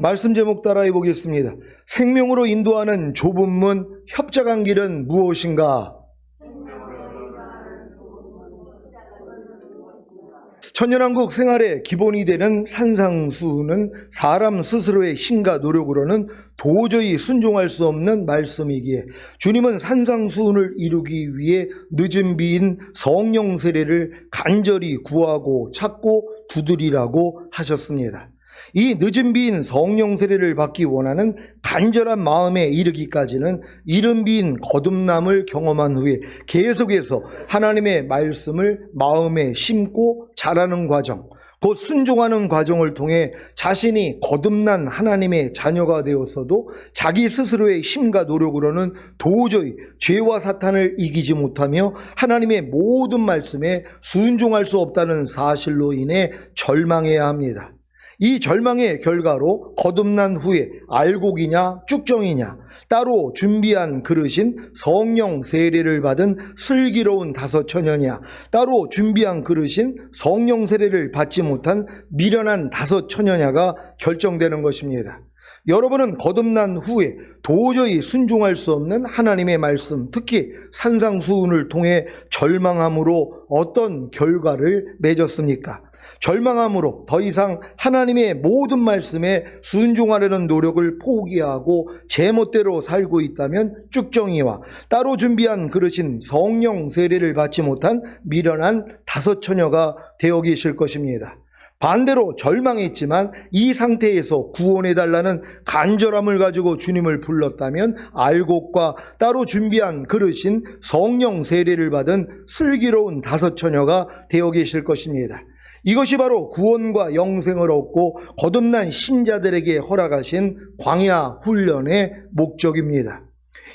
말씀 제목 따라해 보겠습니다. 생명으로 인도하는 좁은 문, 협착한 길은 무엇인가? 천연왕국 생활의 기본이 되는 산상수훈은 사람 스스로의 힘과 노력으로는 도저히 순종할 수 없는 말씀이기에 주님은 산상수훈을 이루기 위해 늦은 비인 성령 세례를 간절히 구하고 찾고 두드리라고 하셨습니다. 이 늦은 비인 성령 세례를 받기 원하는 간절한 마음에 이르기까지는 이른 비인 거듭남을 경험한 후에 계속해서 하나님의 말씀을 마음에 심고 자라는 과정, 곧 순종하는 과정을 통해 자신이 거듭난 하나님의 자녀가 되었어도 자기 스스로의 힘과 노력으로는 도저히 죄와 사탄을 이기지 못하며 하나님의 모든 말씀에 순종할 수 없다는 사실로 인해 절망해야 합니다. 이 절망의 결과로 거듭난 후에 알곡이냐 쭉정이냐 따로 준비한 그릇인 성령 세례를 받은 슬기로운 다섯 처녀냐 따로 준비한 그릇인 성령 세례를 받지 못한 미련한 다섯 처녀냐가 결정되는 것입니다. 여러분은 거듭난 후에 도저히 순종할 수 없는 하나님의 말씀, 특히 산상수훈을 통해 절망함으로 어떤 결과를 맺었습니까? 절망함으로 더 이상 하나님의 모든 말씀에 순종하려는 노력을 포기하고 제멋대로 살고 있다면 쭉정이와 따로 준비한 그릇인 성령 세례를 받지 못한 미련한 다섯 처녀가 되어 계실 것입니다. 반대로 절망했지만 이 상태에서 구원해달라는 간절함을 가지고 주님을 불렀다면 알곡과 따로 준비한 그릇인 성령 세례를 받은 슬기로운 다섯 처녀가 되어 계실 것입니다. 이것이 바로 구원과 영생을 얻고 거듭난 신자들에게 허락하신 광야 훈련의 목적입니다.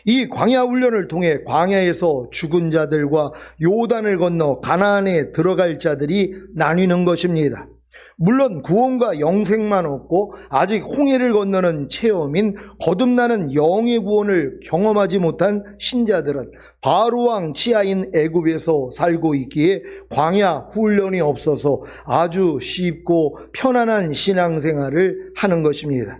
이 광야 훈련을 통해 광야에서 죽은 자들과 요단을 건너 가나안에 들어갈 자들이 나뉘는 것입니다. 물론 구원과 영생만 얻고 아직 홍해를 건너는 체험인 거듭나는 영의 구원을 경험하지 못한 신자들은 바로왕 치하인 애굽에서 살고 있기에 광야 훈련이 없어서 아주 쉽고 편안한 신앙생활을 하는 것입니다.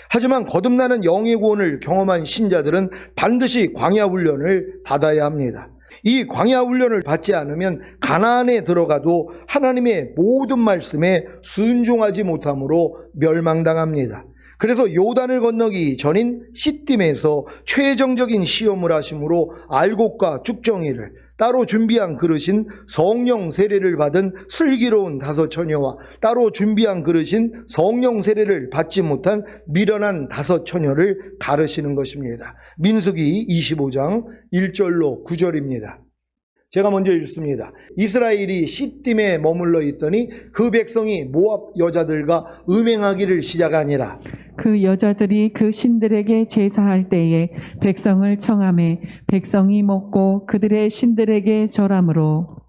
하지만 거듭나는 영의 구원을 경험한 신자들은 반드시 광야 훈련을 받아야 합니다. 이 광야 훈련을 받지 않으면 가나안에 들어가도 하나님의 모든 말씀에 순종하지 못함으로 멸망당합니다. 그래서 요단을 건너기 전인 시딤에서 최종적인 시험을 하심으로 알곡과 쭉정이를 따로 준비한 그릇인 성령 세례를 받은 슬기로운 다섯 처녀와 따로 준비한 그릇인 성령 세례를 받지 못한 미련한 다섯 처녀를 가르치는 것입니다. 민수기 25장 1절로 9절입니다. 제가 먼저 읽습니다. 이스라엘이 시딤에 머물러 있더니 그 백성이 모압 여자들과 음행하기를 시작하니라. 그 여자들이 그 신들에게 제사할 때에 백성을 청하매 백성이 먹고 그들의 신들에게 절함으로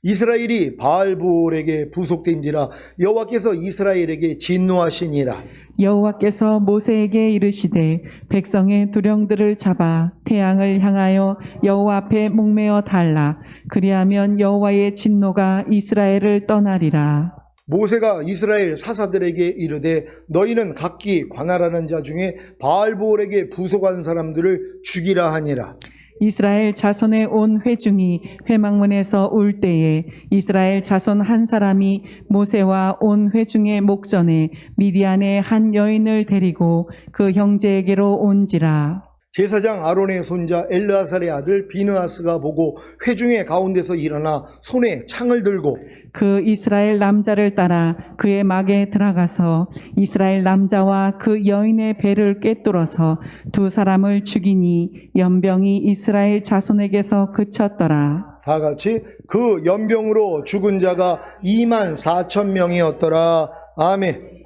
이스라엘이 바알볼에게 부속된지라 여호와께서 이스라엘에게 진노하시니라. 여호와께서 모세에게 이르시되 백성의 두령들을 잡아 태양을 향하여 여호와 앞에 목매어 달라. 그리하면 여호와의 진노가 이스라엘을 떠나리라. 모세가 이스라엘 사사들에게 이르되 너희는 각기 관할하는 자 중에 바알볼에게 부속한 사람들을 죽이라 하니라. 이스라엘 자손의 온 회중이 회막문에서 울 때에 이스라엘 자손 한 사람이 모세와 온 회중의 목전에 미디안의 한 여인을 데리고 그 형제에게로 온지라. 제사장 아론의 손자 엘르아살의 아들 비느하스가 보고 회중의 가운데서 일어나 손에 창을 들고 그 이스라엘 남자를 따라 그의 막에 들어가서 이스라엘 남자와 그 여인의 배를 꿰뚫어서 두 사람을 죽이니 연병이 이스라엘 자손에게서 그쳤더라. 다 같이 그 연병으로 죽은 자가 24,000명이었더라. 아멘.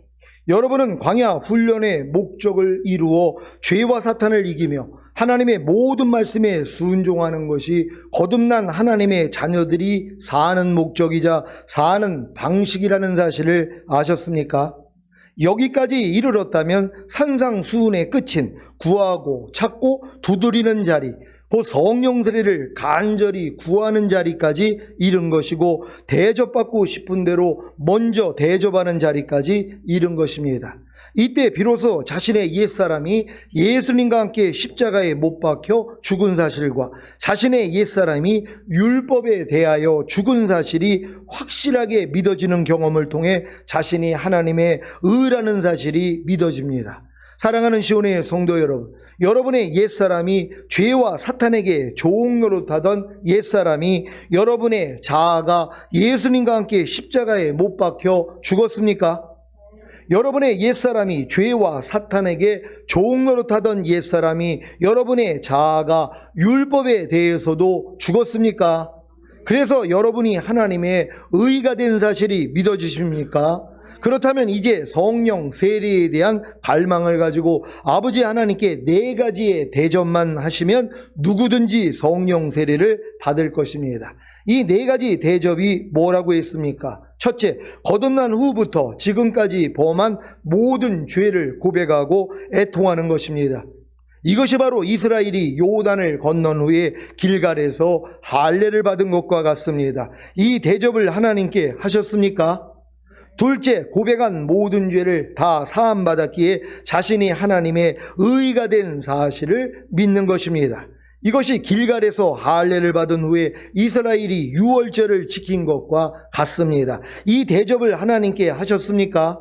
여러분은 광야 훈련의 목적을 이루어 죄와 사탄을 이기며 하나님의 모든 말씀에 순종하는 것이 거듭난 하나님의 자녀들이 사는 목적이자 사는 방식이라는 사실을 아셨습니까? 여기까지 이르렀다면 산상수훈의 끝인 구하고 찾고 두드리는 자리, 그 성령 세례를 간절히 구하는 자리까지 이른 것이고 대접받고 싶은 대로 먼저 대접하는 자리까지 이른 것입니다. 이때 비로소 자신의 옛사람이 예수님과 함께 십자가에 못 박혀 죽은 사실과 자신의 옛사람이 율법에 대하여 죽은 사실이 확실하게 믿어지는 경험을 통해 자신이 하나님의 의라는 사실이 믿어집니다. 사랑하는 시온의 성도 여러분, 여러분의 옛사람이 죄와 사탄에게 종노릇하던 옛사람이 여러분의 자아가 예수님과 함께 십자가에 못 박혀 죽었습니까? 여러분의 옛사람이 죄와 사탄에게 종노릇하던 옛사람이 여러분의 자아가 율법에 대해서도 죽었습니까? 그래서 여러분이 하나님의 의가 된 사실이 믿어지십니까? 그렇다면 이제 성령 세례에 대한 갈망을 가지고 아버지 하나님께 4가지의 대접만 하시면 누구든지 성령 세례를 받을 것입니다. 이 4가지 대접이 뭐라고 했습니까? 첫째, 거듭난 후부터 지금까지 범한 모든 죄를 고백하고 애통하는 것입니다. 이것이 바로 이스라엘이 요단을 건넌 후에 길갈에서 할례를 받은 것과 같습니다. 이 대접을 하나님께 하셨습니까? 둘째, 고백한 모든 죄를 다 사함받았기에 자신이 하나님의 의가 된 사실을 믿는 것입니다. 이것이 길갈에서 할례를 받은 후에 이스라엘이 유월절을 지킨 것과 같습니다. 이 대접을 하나님께 하셨습니까?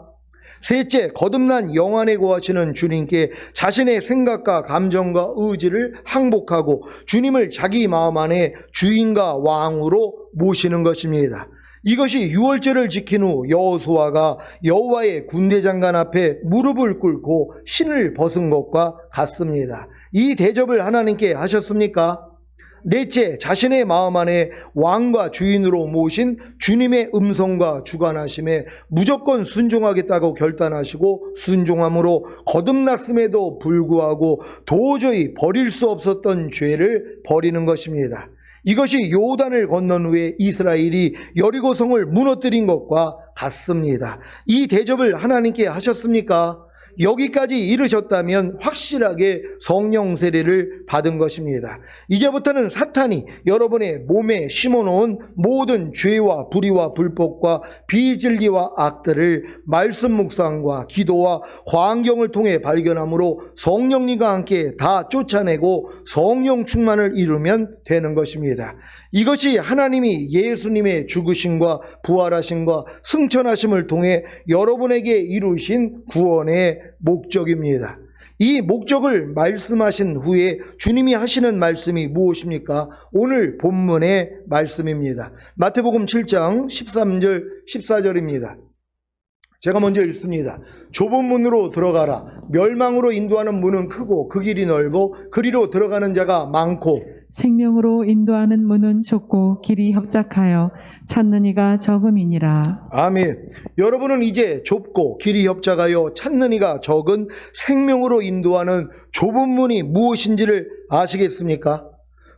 셋째, 거듭난 영 안에 거하시는 주님께 자신의 생각과 감정과 의지를 항복하고 주님을 자기 마음 안에 주인과 왕으로 모시는 것입니다. 이것이 유월절을 지킨 후 여호수아가 여호와의 군대장관 앞에 무릎을 꿇고 신을 벗은 것과 같습니다. 이 대접을 하나님께 하셨습니까? 넷째, 자신의 마음 안에 왕과 주인으로 모신 주님의 음성과 주관하심에 무조건 순종하겠다고 결단하시고 순종함으로 거듭났음에도 불구하고 도저히 버릴 수 없었던 죄를 버리는 것입니다. 이것이 요단을 건넌 후에 이스라엘이 여리고성을 무너뜨린 것과 같습니다. 이 대접을 하나님께 하셨습니까? 여기까지 이르셨다면 확실하게 성령 세례를 받은 것입니다. 이제부터는 사탄이 여러분의 몸에 심어놓은 모든 죄와 불의와 불법과 비진리와 악들을 말씀 묵상과 기도와 환경을 통해 발견함으로 성령님과 함께 다 쫓아내고 성령 충만을 이루면 되는 것입니다. 이것이 하나님이 예수님의 죽으심과 부활하심과 승천하심을 통해 여러분에게 이루신 구원의 목적입니다. 이 목적을 말씀하신 후에 주님이 하시는 말씀이 무엇입니까? 오늘 본문의 말씀입니다. 마태복음 7장 13절 14절입니다. 제가 먼저 읽습니다. 좁은 문으로 들어가라. 멸망으로 인도하는 문은 크고 그 길이 넓어 그리로 들어가는 자가 많고 생명으로 인도하는 문은 좁고 길이 협착하여 찾는 이가 적음이니라. 아멘. 여러분은 이제 좁고 길이 협착하여 찾는 이가 적은 생명으로 인도하는 좁은 문이 무엇인지를 아시겠습니까?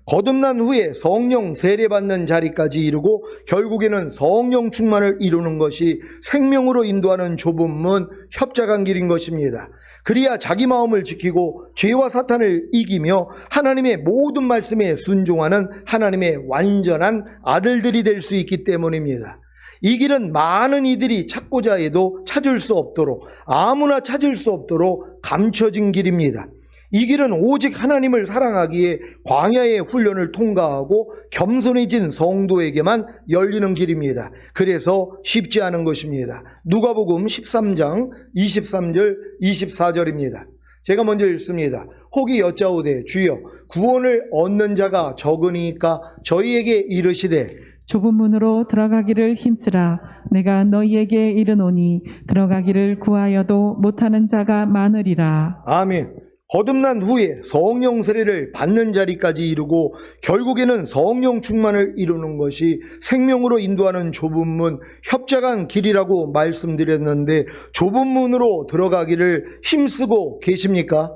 거듭난 후에 성령 세례받는 자리까지 이르고 결국에는 성령 충만을 이루는 것이 생명으로 인도하는 좁은 문, 협착한 길인 것입니다. 그리야 자기 마음을 지키고 죄와 사탄을 이기며 하나님의 모든 말씀에 순종하는 하나님의 완전한 아들들이 될 수 있기 때문입니다. 이 길은 많은 이들이 찾고자 해도 찾을 수 없도록, 아무나 찾을 수 없도록 감춰진 길입니다. 이 길은 오직 하나님을 사랑하기에 광야의 훈련을 통과하고 겸손해진 성도에게만 열리는 길입니다. 그래서 쉽지 않은 것입니다. 누가복음 13장 23절 24절입니다. 제가 먼저 읽습니다. 혹이 여짜오되 주여 구원을 얻는 자가 적으니까 저희에게 이르시되 좁은 문으로 들어가기를 힘쓰라. 내가 너희에게 이르노니 들어가기를 구하여도 못하는 자가 많으리라. 아멘. 거듭난 후에 성령 세례를 받는 자리까지 이루고 결국에는 성령 충만을 이루는 것이 생명으로 인도하는 좁은 문, 협착한 길이라고 말씀드렸는데 좁은 문으로 들어가기를 힘쓰고 계십니까?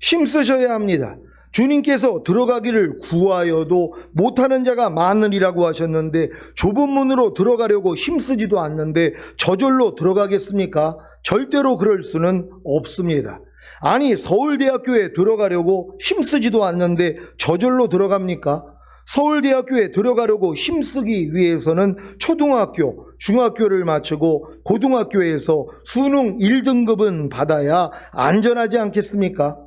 힘쓰셔야 합니다. 주님께서 들어가기를 구하여도 못하는 자가 많으리라고 하셨는데 좁은 문으로 들어가려고 힘쓰지도 않는데 저절로 들어가겠습니까? 절대로 그럴 수는 없습니다. 아니 서울대학교에 들어가려고 힘쓰지도 않는데 저절로 들어갑니까? 서울대학교에 들어가려고 힘쓰기 위해서는 초등학교, 중학교를 마치고 고등학교에서 수능 1등급은 받아야 안전하지 않겠습니까?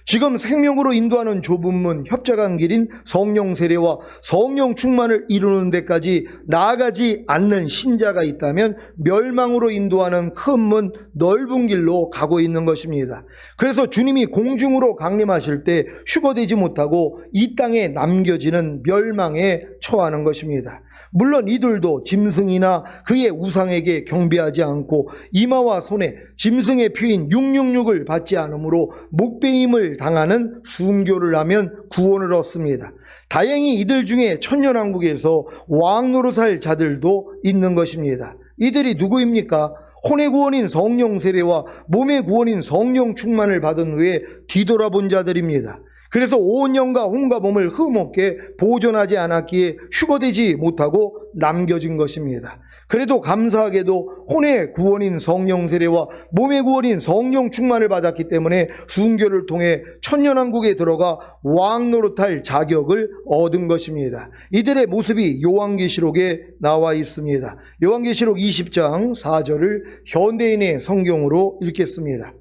지금 생명으로 인도하는 좁은 문, 협착한 길인 성령 세례와 성령 충만을 이루는 데까지 나아가지 않는 신자가 있다면 멸망으로 인도하는 큰 문, 넓은 길로 가고 있는 것입니다. 그래서 주님이 공중으로 강림하실 때 휴거되지 못하고 이 땅에 남겨지는 멸망에 처하는 것입니다. 물론 이들도 짐승이나 그의 우상에게 경배하지 않고 이마와 손에 짐승의 표인 666을 받지 않으므로 목배임을 당하는 순교를 하면 구원을 얻습니다. 다행히 이들 중에 천년왕국에서 왕 노릇할 자들도 있는 것입니다. 이들이 누구입니까? 혼의 구원인 성령 세례와 몸의 구원인 성령 충만을 받은 후에 뒤돌아본 자들입니다. 그래서 온 영과 혼과 몸을 흠없게 보존하지 않았기에 휴거되지 못하고 남겨진 것입니다. 그래도 감사하게도 혼의 구원인 성령 세례와 몸의 구원인 성령 충만을 받았기 때문에 순교를 통해 천년왕국에 들어가 왕 노릇할 자격을 얻은 것입니다. 이들의 모습이 요한계시록에 나와 있습니다. 요한계시록 20장 4절을 현대인의 성경으로 읽겠습니다.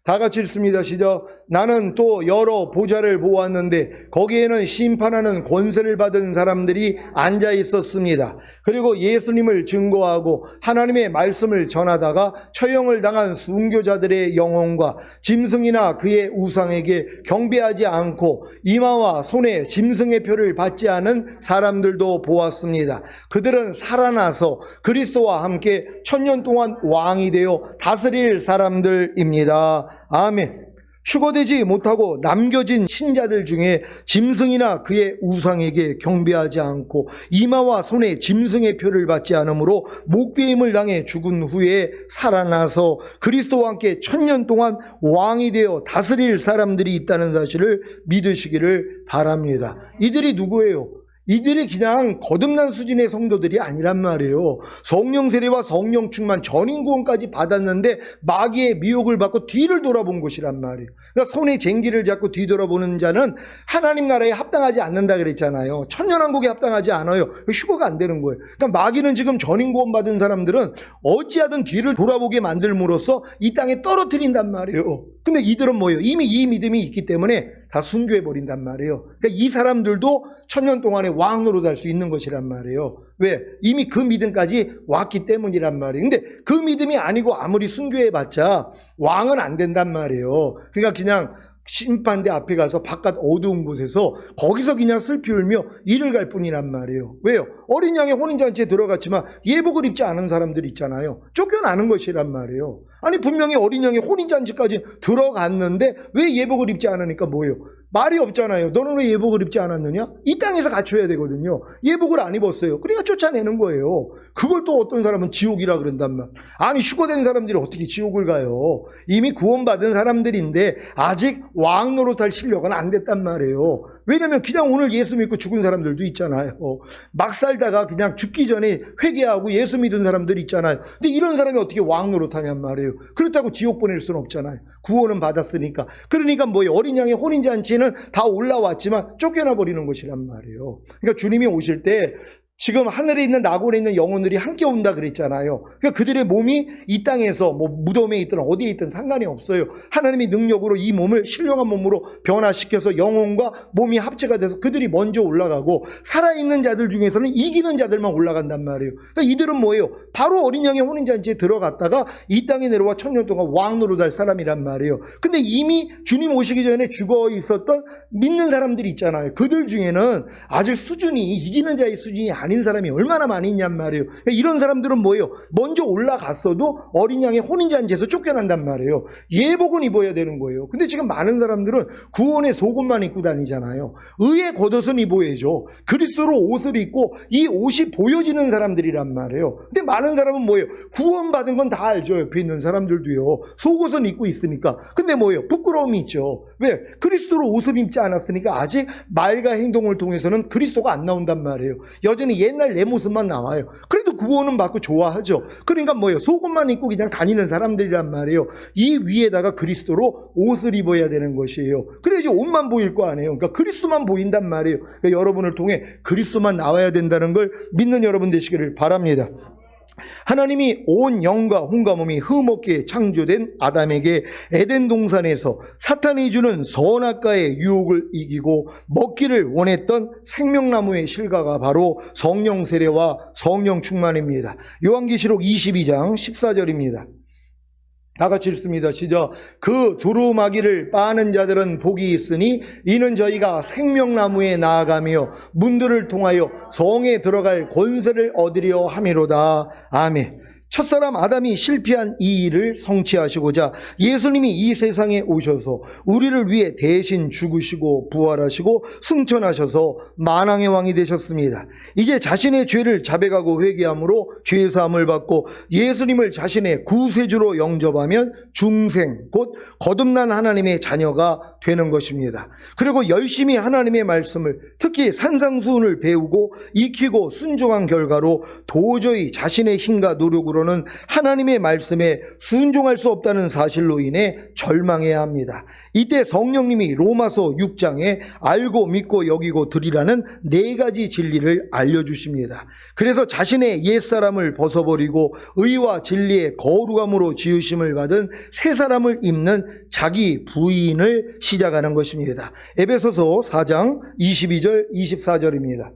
다 같이 읽습니다. 시작. 나는 또 여러 보좌를 보았는데 거기에는 심판하는 권세를 받은 사람들이 앉아 있었습니다. 그리고 예수님을 증거하고 하나님의 말씀을 전하다가 처형을 당한 순교자들의 영혼과 짐승이나 그의 우상에게 경배하지 않고 이마와 손에 짐승의 표를 받지 않은 사람들도 보았습니다. 그들은 살아나서 그리스도와 함께 천년 동안 왕이 되어 다스릴 사람들입니다. 아멘. 휴거되지 못하고 남겨진 신자들 중에 짐승이나 그의 우상에게 경배하지 않고 이마와 손에 짐승의 표를 받지 않으므로 목배임을 당해 죽은 후에 살아나서 그리스도와 함께 천년 동안 왕이 되어 다스릴 사람들이 있다는 사실을 믿으시기를 바랍니다. 이들이 누구예요? 이들이 그냥 거듭난 수준의 성도들이 아니란 말이에요. 성령 세례와 성령 충만 전인 구원까지 받았는데 마귀의 미혹을 받고 뒤를 돌아본 것이란 말이에요. 그러니까 손에 쟁기를 잡고 뒤돌아보는 자는 하나님 나라에 합당하지 않는다 그랬잖아요. 천년왕국에 합당하지 않아요. 휴거가 안 되는 거예요. 그러니까 마귀는 지금 전인 구원 받은 사람들은 어찌하든 뒤를 돌아보게 만들므로써 이 땅에 떨어뜨린단 말이에요. 근데 이들은 뭐예요? 이미 이 믿음이 있기 때문에 다 순교해버린단 말이에요. 그러니까 이 사람들도 천년 동안에 왕 노릇할 수 있는 것이란 말이에요. 왜? 이미 그 믿음까지 왔기 때문이란 말이에요. 근데 그 믿음이 아니고 아무리 순교해봤자 왕은 안 된단 말이에요. 그러니까 그냥 심판대 앞에 가서 바깥 어두운 곳에서 거기서 그냥 슬피 울며 이를 갈 뿐이란 말이에요. 왜요? 어린 양의 혼인잔치에 들어갔지만 예복을 입지 않은 사람들 있잖아요. 쫓겨나는 것이란 말이에요. 아니 분명히 어린 양의 혼인잔치까지 들어갔는데 왜 예복을 입지 않으니까 뭐예요? 말이 없잖아요. 너는 왜 예복을 입지 않았느냐? 이 땅에서 갖춰야 되거든요. 예복을 안 입었어요. 그러니까 쫓아내는 거예요. 그걸 또 어떤 사람은 지옥이라 그런단 말. 아니 휴거된 사람들이 어떻게 지옥을 가요? 이미 구원받은 사람들인데 아직 왕 노릇할 실력은 안 됐단 말이에요. 왜냐면 그냥 오늘 예수 믿고 죽은 사람들도 있잖아요. 막 살다가 그냥 죽기 전에 회개하고 예수 믿은 사람들 있잖아요. 근데 이런 사람이 어떻게 왕 노릇하냔 말이에요. 그렇다고 지옥 보낼 수는 없잖아요. 구원은 받았으니까. 그러니까 뭐예요? 어린 양의 혼인잔치는 다 올라왔지만 쫓겨나 버리는 것이란 말이에요. 그러니까 주님이 오실 때 지금 하늘에 있는 낙원에 있는 영혼들이 함께 온다 그랬잖아요. 그러니까 그들의 몸이 이 땅에서 뭐 무덤에 있든 어디에 있든 상관이 없어요. 하나님의 능력으로 이 몸을 신령한 몸으로 변화시켜서 영혼과 몸이 합체가 돼서 그들이 먼저 올라가고 살아있는 자들 중에서는 이기는 자들만 올라간단 말이에요. 그러니까 이들은 뭐예요? 바로 어린 양의 혼인잔치에 들어갔다가 이 땅에 내려와 천년 동안 왕 노릇할 사람이란 말이에요. 근데 이미 주님 오시기 전에 죽어 있었던 믿는 사람들이 있잖아요. 그들 중에는 아직 수준이 이기는 자의 수준이 아닌 사람이 얼마나 많이 있냔 말이에요. 그러니까 이런 사람들은 뭐예요? 먼저 올라갔어도 어린 양의 혼인잔치에서 쫓겨난단 말이에요. 예복은 입어야 되는 거예요. 근데 지금 많은 사람들은 구원의 속옷만 입고 다니잖아요. 의의 겉옷은 입어야죠. 그리스도로 옷을 입고 이 옷이 보여지는 사람들이란 말이에요. 근데 많은 사람은 뭐예요? 구원받은 건 다 알죠. 옆에 있는 사람들도요. 속옷은 입고 있으니까. 근데 뭐예요? 부끄러움이 있죠. 왜? 그리스도로 옷을 입지 않았으니까 아직 말과 행동을 통해서는 그리스도가 안 나온단 말이에요. 여전히 그냥 옛날 내 모습만 나와요. 그래도 구원은 받고 좋아하죠. 그러니까 뭐예요? 속옷만 입고 그냥 다니는 사람들이란 말이에요. 이 위에다가 그리스도로 옷을 입어야 되는 것이에요. 그래야지 옷만 보일 거 아니에요. 그러니까 그리스도만 보인단 말이에요. 그러니까 여러분을 통해 그리스도만 나와야 된다는 걸 믿는 여러분 되시기를 바랍니다. 하나님이 온 영과 혼과 몸이 흠없게 창조된 아담에게 에덴 동산에서 사탄이 주는 선악과의 유혹을 이기고 먹기를 원했던 생명나무의 실과가 바로 성령 세례와 성령 충만입니다. 요한계시록 22장 14절입니다. 다 같이 읽습니다. 시작. 그 두루마기를 빠는 자들은 복이 있으니 이는 저희가 생명나무에 나아가며 문들을 통하여 성에 들어갈 권세를 얻으려 함이로다. 아멘. 첫사람 아담이 실패한 이 일을 성취하시고자 예수님이 이 세상에 오셔서 우리를 위해 대신 죽으시고 부활하시고 승천하셔서 만왕의 왕이 되셨습니다. 이제 자신의 죄를 자백하고 회개함으로 죄사함을 받고 예수님을 자신의 구세주로 영접하면 중생 곧 거듭난 하나님의 자녀가 되는 것입니다. 그리고 열심히 하나님의 말씀을 특히 산상수훈을 배우고 익히고 순종한 결과로 도저히 자신의 힘과 노력으로는 하나님의 말씀에 순종할 수 없다는 사실로 인해 절망해야 합니다. 이때 성령님이 로마서 6장에 알고 믿고 여기고 드리라는 4가지 진리를 알려주십니다. 그래서 자신의 옛사람을 벗어버리고 의와 진리의 거룩함으로 지으심을 받은 새 사람을 입는 자기 부인을 시작하는 것입니다. 에베소서 4장 22절 24절입니다.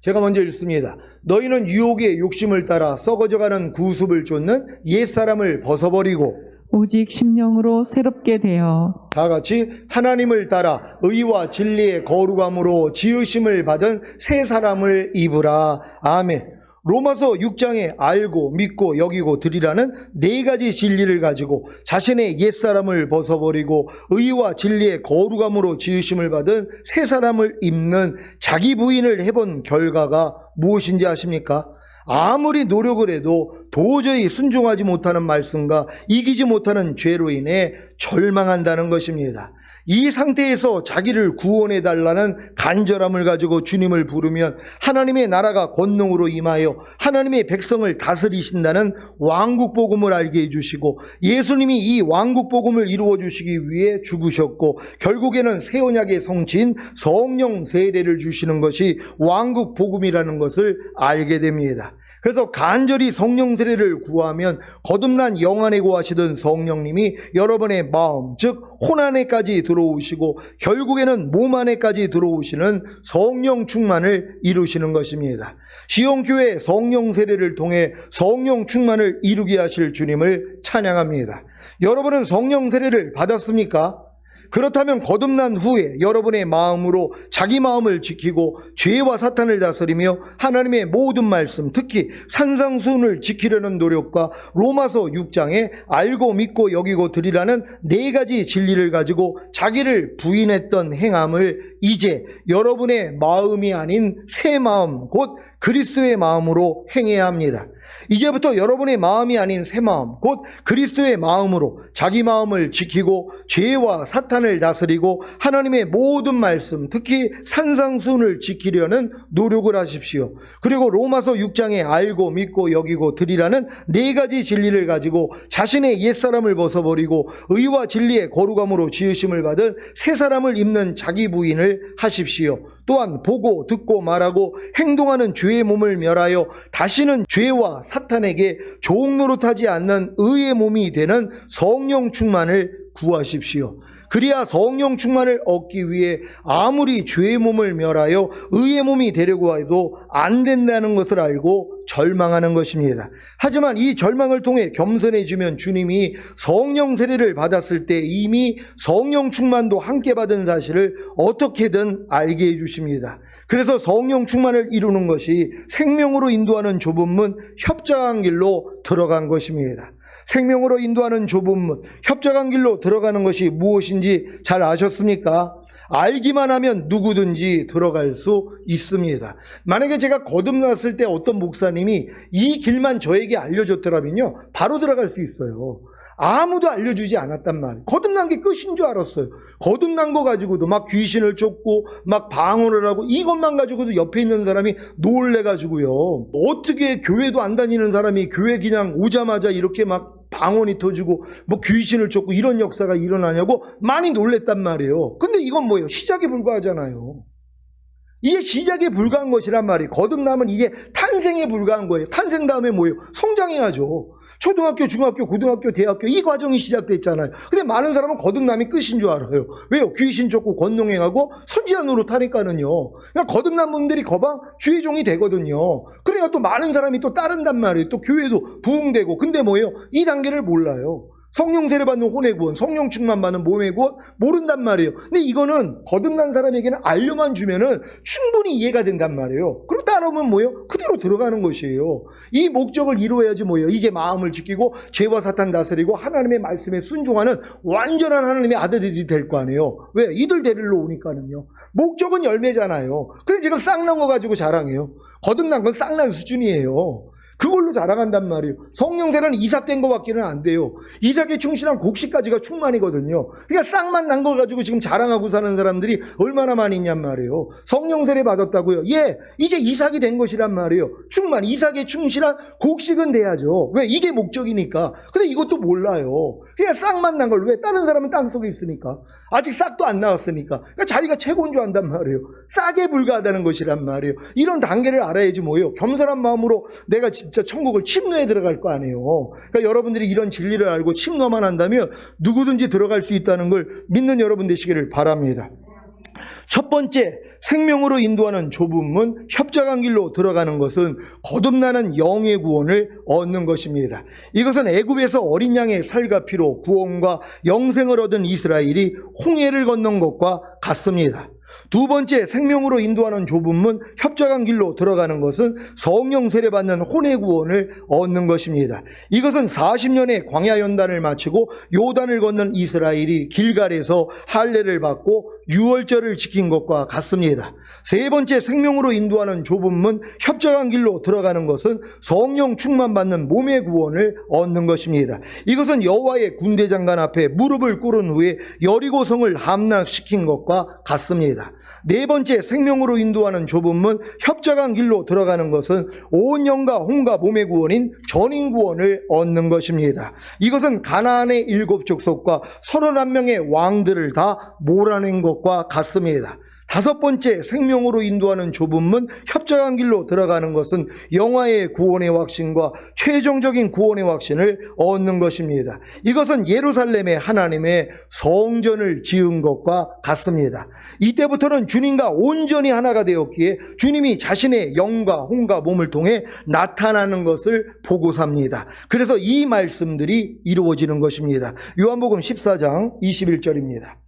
제가 먼저 읽습니다. 너희는 유혹의 욕심을 따라 썩어져가는 구습을 쫓는 옛사람을 벗어버리고 오직 심령으로 새롭게 되어 다 같이 하나님을 따라 의와 진리의 거룩함으로 지으심을 받은 새 사람을 입으라. 아멘. 로마서 6장에 알고 믿고 여기고 드리라는 4가지 진리를 가지고 자신의 옛사람을 벗어버리고 의와 진리의 거룩함으로 지으심을 받은 새 사람을 입는 자기 부인을 해본 결과가 무엇인지 아십니까? 아무리 노력을 해도 도저히 순종하지 못하는 말씀과 이기지 못하는 죄로 인해 절망한다는 것입니다. 이 상태에서 자기를 구원해 달라는 간절함을 가지고 주님을 부르면 하나님의 나라가 권능으로 임하여 하나님의 백성을 다스리신다는 왕국복음을 알게 해주시고 예수님이 이 왕국복음을 이루어 주시기 위해 죽으셨고 결국에는 새 언약의 성취인 성령 세례를 주시는 것이 왕국복음이라는 것을 알게 됩니다. 그래서 간절히 성령 세례를 구하면 거듭난 영 안에 거하시던 성령님이 여러분의 마음 즉 혼 안에까지 들어오시고 결국에는 몸 안에까지 들어오시는 성령 충만을 이루시는 것입니다. 시온교회 성령 세례를 통해 성령 충만을 이루게 하실 주님을 찬양합니다. 여러분은 성령 세례를 받았습니까? 그렇다면 거듭난 후에 여러분의 마음으로 자기 마음을 지키고 죄와 사탄을 다스리며 하나님의 모든 말씀 특히 산상수훈을 지키려는 노력과 로마서 6장에 알고 믿고 여기고 드리라는 4가지 진리를 가지고 자기를 부인했던 행함을 이제 여러분의 마음이 아닌 새 마음 곧 그리스도의 마음으로 행해야 합니다. 이제부터 여러분의 마음이 아닌 새 마음 곧 그리스도의 마음으로 자기 마음을 지키고 죄와 사탄을 다스리고 하나님의 모든 말씀 특히 산상수훈을 지키려는 노력을 하십시오. 그리고 로마서 6장에 알고 믿고 여기고 드리라는 4가지 진리를 가지고 자신의 옛사람을 벗어버리고 의와 진리의 거룩함으로 지으심을 받은 새 사람을 입는 자기 부인을 하십시오. 또한 보고 듣고 말하고 행동하는 죄의 몸을 멸하여 다시는 죄와 사탄에게 종 노릇하지 않는 의의 몸이 되는 성령 충만을 구하십시오. 그리야 성령 충만을 얻기 위해 아무리 죄의 몸을 멸하여 의의 몸이 되려고 해도 안 된다는 것을 알고 절망하는 것입니다. 하지만 이 절망을 통해 겸손해지면 주님이 성령 세례를 받았을 때 이미 성령 충만도 함께 받은 사실을 어떻게든 알게 해주십니다. 그래서 성령 충만을 이루는 것이 생명으로 인도하는 좁은 문 협착한 길로 들어간 것입니다. 생명으로 인도하는 좁은 문, 협착한 길로 들어가는 것이 무엇인지 잘 아셨습니까? 알기만 하면 누구든지 들어갈 수 있습니다. 만약에 제가 거듭났을 때 어떤 목사님이 이 길만 저에게 알려줬더라면요 바로 들어갈 수 있어요. 아무도 알려주지 않았단 말이에요. 거듭난 게 끝인 줄 알았어요. 거듭난 거 가지고도 막 귀신을 쫓고 막 방언을 하고 이것만 가지고도 옆에 있는 사람이 놀래가지고요. 어떻게 교회도 안 다니는 사람이 교회 그냥 오자마자 이렇게 막 방언이 터지고 뭐 귀신을 쫓고 이런 역사가 일어나냐고 많이 놀랬단 말이에요. 근데 이건 뭐예요? 시작에 불과하잖아요. 이게 시작에 불과한 것이란 말이에요. 거듭남은 이게 탄생에 불과한 거예요. 탄생 다음에 뭐예요? 성장해야죠. 초등학교, 중학교, 고등학교, 대학교 이 과정이 시작됐잖아요. 근데 많은 사람은 거듭남이 끝인 줄 알아요. 왜요? 귀신 쫓고 권능행하고 선지자 노릇하니까는요. 그러니까 거듭난 분들이 거방 주의 종이 되거든요. 그러니까 또 많은 사람이 또 따른단 말이에요. 또 교회도 부흥되고. 근데 뭐예요? 이 단계를 몰라요. 성령 세례 받는 혼의 구원, 성령 충만 받는 몸의 구원 모른단 말이에요. 근데 이거는 거듭난 사람에게는 알려만 주면은 충분히 이해가 된단 말이에요. 그리고 따라오면 뭐예요? 그대로 들어가는 것이에요. 이 목적을 이루어야지 뭐예요? 이제 마음을 지키고 죄와 사탄 다스리고 하나님의 말씀에 순종하는 완전한 하나님의 아들들이 될 거 아니에요. 왜? 이들 데리러 오니까는요. 목적은 열매잖아요. 근데 지금 쌍난 거 가지고 자랑해요. 거듭난 건 쌍난 수준이에요. 그걸로 자랑한단 말이에요. 성령세는 이삭된 것밖에는 안 돼요. 이삭에 충실한 곡식까지가 충만이거든요. 그러니까 쌍만 난 걸 가지고 지금 자랑하고 사는 사람들이 얼마나 많이 있냔 말이에요. 성령세례 받았다고요. 예, 이제 이삭이 된 것이란 말이에요. 충만, 이삭에 충실한 곡식은 돼야죠. 왜? 이게 목적이니까. 근데 이것도 몰라요. 그냥 쌍만 난 걸 왜? 다른 사람은 땅속에 있으니까. 아직 싹도 안 나왔으니까. 그러니까 자기가 최고인 줄 안단 말이에요. 싹에 불과하다는 것이란 말이에요. 이런 단계를 알아야지 뭐예요. 겸손한 마음으로 내가 진짜 천국을 침노에 들어갈 거 아니에요. 그러니까 여러분들이 이런 진리를 알고 침노만 한다면 누구든지 들어갈 수 있다는 걸 믿는 여러분 되시기를 바랍니다. 첫 번째, 생명으로 인도하는 좁은 문, 협작한 길로 들어가는 것은 거듭나는 영의 구원을 얻는 것입니다. 이것은 애굽에서 어린 양의 살과 피로 구원과 영생을 얻은 이스라엘이 홍해를 건넌 것과 같습니다. 두 번째, 생명으로 인도하는 좁은 문, 협작한 길로 들어가는 것은 성령 세례받는 혼의 구원을 얻는 것입니다. 이것은 40년의 광야 연단을 마치고 요단을 건넌 이스라엘이 길갈에서 할례를 받고 유월절을 지킨 것과 같습니다. 세 번째, 생명으로 인도하는 좁은 문, 협작한 길로 들어가는 것은 성령 충만받는 몸의 구원을 얻는 것입니다. 이것은 여호와의 군대장관 앞에 무릎을 꿇은 후에 여리고성을 함락시킨 것과 같습니다. 네 번째, 생명으로 인도하는 좁은 문, 협작한 길로 들어가는 것은 온 영과 혼과 몸의 구원인 전인 구원을 얻는 것입니다. 이것은 가나안의 7족속과 31명의 왕들을 다 몰아낸 것과 같습니다. 다섯 번째, 생명으로 인도하는 좁은 문, 협작한 길로 들어가는 것은 영화의 구원의 확신과 최종적인 구원의 확신을 얻는 것입니다. 이것은 예루살렘에 하나님의 성전을 지은 것과 같습니다. 이때부터는 주님과 온전히 하나가 되었기에 주님이 자신의 영과 혼과 몸을 통해 나타나는 것을 보고 삽니다. 그래서 이 말씀들이 이루어지는 것입니다. 요한복음 14장 21절입니다.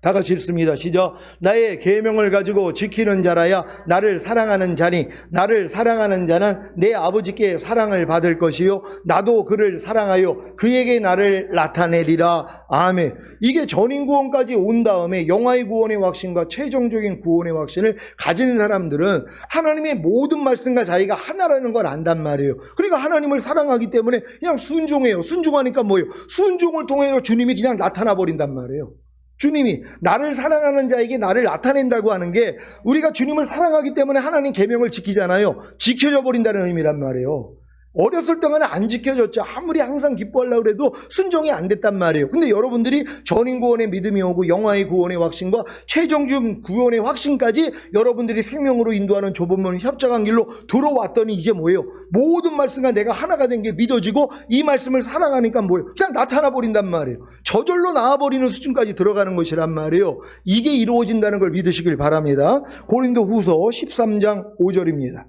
다 같이 읽습니다. 시작. 나의 계명을 가지고 지키는 자라야 나를 사랑하는 자니 나를 사랑하는 자는 내 아버지께 사랑을 받을 것이요 나도 그를 사랑하여 그에게 나를 나타내리라. 아멘. 이게 전인 구원까지 온 다음에 영화의 구원의 확신과 최종적인 구원의 확신을 가진 사람들은 하나님의 모든 말씀과 자기가 하나라는 걸 안단 말이에요. 그러니까 하나님을 사랑하기 때문에 그냥 순종해요. 순종하니까 뭐예요? 순종을 통해 주님이 그냥 나타나 버린단 말이에요. 주님이 나를 사랑하는 자에게 나를 나타낸다고 하는 게 우리가 주님을 사랑하기 때문에 하나님 계명을 지키잖아요. 지켜져 버린다는 의미란 말이에요. 어렸을 동안은 안 지켜졌죠. 아무리 항상 기뻐하려고 해도 순종이 안 됐단 말이에요. 근데 여러분들이 전인 구원의 믿음이 오고 영화의 구원의 확신과 최종적인 구원의 확신까지 여러분들이 생명으로 인도하는 좁은 문 협작한 길로 들어왔더니 이제 뭐예요? 모든 말씀과 내가 하나가 된 게 믿어지고 이 말씀을 사랑하니까 뭐예요? 그냥 나타나 버린단 말이에요. 저절로 나와버리는 수준까지 들어가는 것이란 말이에요. 이게 이루어진다는 걸 믿으시길 바랍니다. 고린도후서 13장 5절입니다.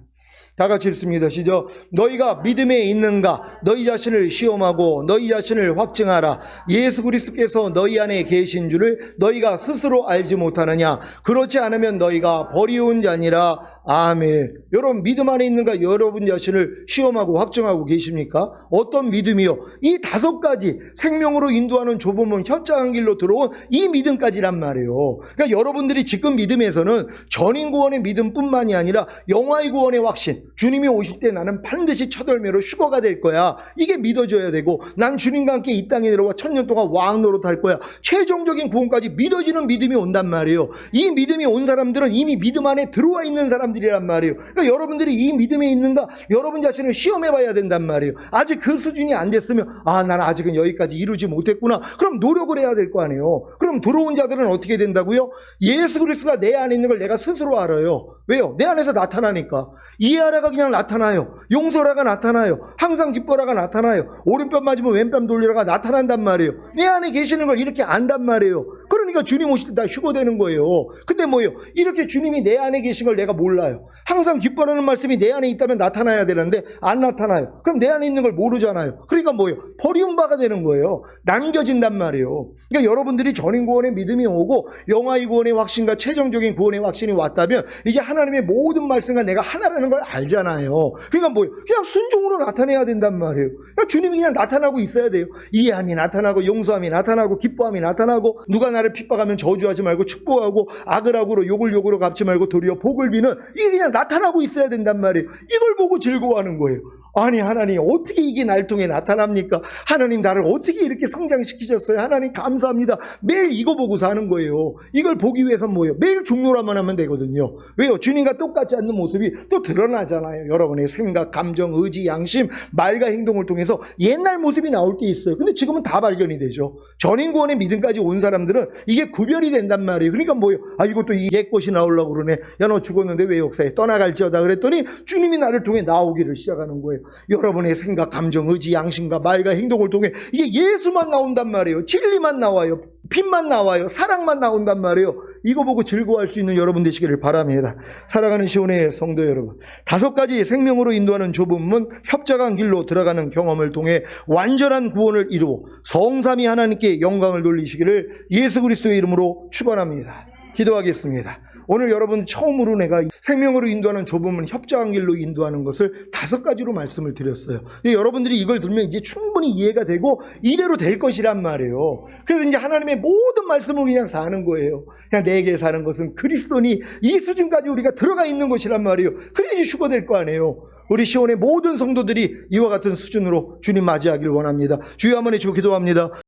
다 같이 읽습니다. 시작. 너희가 믿음에 있는가? 너희 자신을 시험하고 너희 자신을 확증하라. 예수 그리스도께서 너희 안에 계신 줄을 너희가 스스로 알지 못하느냐? 그렇지 않으면 너희가 버리운 자니라. 아멘. 여러분 믿음 안에 있는가? 여러분 자신을 시험하고 확정하고 계십니까? 어떤 믿음이요? 이 5가지 생명으로 인도하는 좁음은 협착한 길로 들어온 이 믿음까지란 말이에요. 그러니까 여러분들이 지금 믿음에서는 전인 구원의 믿음뿐만이 아니라 영화의 구원의 확신, 주님이 오실 때 나는 반드시 첫 열매로 휴거가 될 거야, 이게 믿어져야 되고, 난 주님과 함께 이 땅에 내려와 1000년 동안 왕 노릇할 거야, 최종적인 구원까지 믿어지는 믿음이 온단 말이에요. 이 믿음이 온 사람들은 이미 믿음 안에 들어와 있는 사람들이란 말이에요. 그러니까 여러분들이 이 믿음에 있는가, 여러분 자신을 시험해 봐야 된단 말이에요. 아직 그 수준이 안 됐으면 나는 아직은 여기까지 이루지 못했구나, 그럼 노력을 해야 될 거 아니에요. 그럼 들어온 자들은 어떻게 된다고요? 예수 그리스도가 내 안에 있는 걸 내가 스스로 알아요. 왜요? 내 안에서 나타나니까. 이해하라가 그냥 나타나요. 용서라가 나타나요. 항상 기뻐라가 나타나요. 오른뺨 맞으면 왼뺨 돌리라가 나타난단 말이에요. 내 안에 계시는 걸 이렇게 안단 말이에요. 그러니까 주님 오실 때 다 휴거되는 거예요. 근데 뭐예요? 이렇게 주님이 내 안에 계신 걸 내가 몰라요. 항상 기뻐라는 말씀이 내 안에 있다면 나타나야 되는데 안 나타나요. 그럼 내 안에 있는 걸 모르잖아요. 그러니까 뭐예요? 버리운 바가 되는 거예요. 남겨진단 말이에요. 그러니까 여러분들이 전인 구원의 믿음이 오고 영화의 구원의 확신과 최종적인 구원의 확신이 왔다면 이제 하나님의 모든 말씀과 내가 하나라는 걸 알잖아요. 그러니까 뭐예요? 그냥 순종으로 나타내야 된단 말이에요. 그러니까 주님이 그냥 나타나고 있어야 돼요. 이해함이 나타나고 용서함이 나타나고 기뻐함이 나타나고, 누가 나를 핍박하면 저주하지 말고 축복하고, 악을 악으로 욕을 욕으로 갚지 말고 도리어 복을 비는, 이게 그냥 나타나고 있어야 된단 말이에요. 이걸 보고 즐거워하는 거예요. 아니 하나님 어떻게 이게 날 통해 나타납니까? 하나님 나를 어떻게 이렇게 성장시키셨어요? 하나님 감사합니다. 매일 이거 보고 사는 거예요. 이걸 보기 위해서 뭐예요? 매일 중노라만 하면 되거든요. 왜요? 주님과 똑같지 않는 모습이 또 드러나잖아요. 여러분의 생각, 감정, 의지, 양심, 말과 행동을 통해서 옛날 모습이 나올 때 있어요. 근데 지금은 다 발견이 되죠. 전인구원의 믿음까지 온 사람들은 이게 구별이 된단 말이에요. 그러니까 뭐예요? 이것도 이 옛것이 나오려고 그러네. 야, 너 죽었는데 왜 역사에 떠나갈지어다 그랬더니 주님이 나를 통해 나오기를 시작하는 거예요. 여러분의 생각, 감정, 의지, 양심과 말과 행동을 통해 이게 예수만 나온단 말이에요. 진리만 나와요. 빛만 나와요. 사랑만 나온단 말이에요. 이거 보고 즐거워할 수 있는 여러분 되시기를 바랍니다. 사랑하는 시온의 성도 여러분, 5가지 생명으로 인도하는 좁은 문, 협착한 길로 들어가는 경험을 통해 완전한 구원을 이루어 성삼위 하나님께 영광을 돌리시기를 예수 그리스도의 이름으로 축원합니다. 기도하겠습니다. 오늘 여러분 처음으로 내가 생명으로 인도하는 좁은 문, 협착한 길로 인도하는 것을 5가지로 말씀을 드렸어요. 근데 여러분들이 이걸 들으면 이제 충분히 이해가 되고 이대로 될 것이란 말이에요. 그래서 이제 하나님의 모든 말씀을 그냥 사는 거예요. 그냥 내게 사는 것은 그리스도니, 이 수준까지 우리가 들어가 있는 것이란 말이에요. 그래야지 휴거될 거 아니에요. 우리 시온의 모든 성도들이 이와 같은 수준으로 주님 맞이하기를 원합니다. 주여 한번 해주고 기도합니다.